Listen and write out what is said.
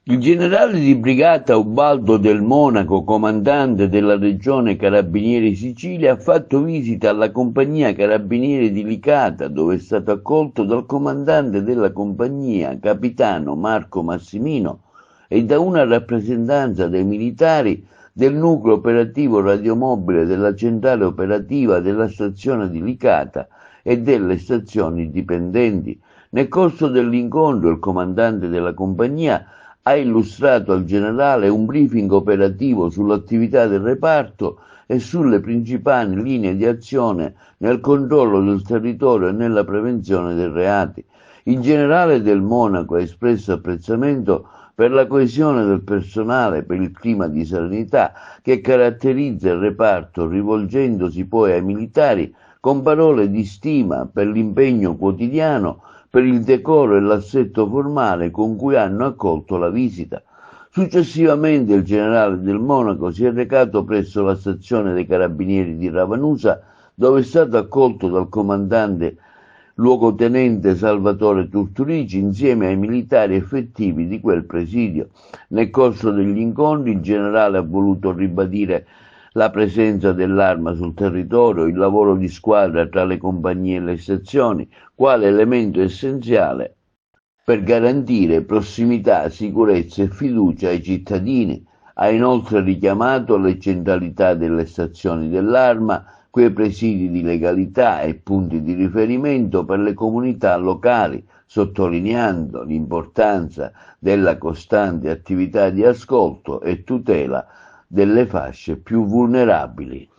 Il generale di brigata Ubaldo Del Monaco, comandante della regione Carabinieri Sicilia, ha fatto visita alla compagnia Carabinieri di Licata, dove è stato accolto dal comandante della compagnia, capitano Marco Massimino, e da una rappresentanza dei militari del nucleo operativo radiomobile della centrale operativa della stazione di Licata e delle stazioni dipendenti. Nel corso dell'incontro il comandante della compagnia ha illustrato al generale un briefing operativo sull'attività del reparto e sulle principali linee di azione nel controllo del territorio e nella prevenzione dei reati. Il generale Del Monaco ha espresso apprezzamento per la coesione del personale, per il clima di serenità che caratterizza il reparto, rivolgendosi poi ai militari con parole di stima per l'impegno quotidiano, per il decoro e l'assetto formale con cui hanno accolto la visita. Successivamente il generale Del Monaco si è recato presso la stazione dei Carabinieri di Ravanusa, dove è stato accolto dal comandante luogotenente Salvatore Turturici insieme ai militari effettivi di quel presidio. Nel corso degli incontri il generale ha voluto ribadire la presenza dell'arma sul territorio, il lavoro di squadra tra le compagnie e le sezioni, quale elemento essenziale per garantire prossimità, sicurezza e fiducia ai cittadini. Ha inoltre richiamato le centralità delle stazioni dell'arma, quei presidi di legalità e punti di riferimento per le comunità locali, sottolineando l'importanza della costante attività di ascolto e tutela delle fasce più vulnerabili.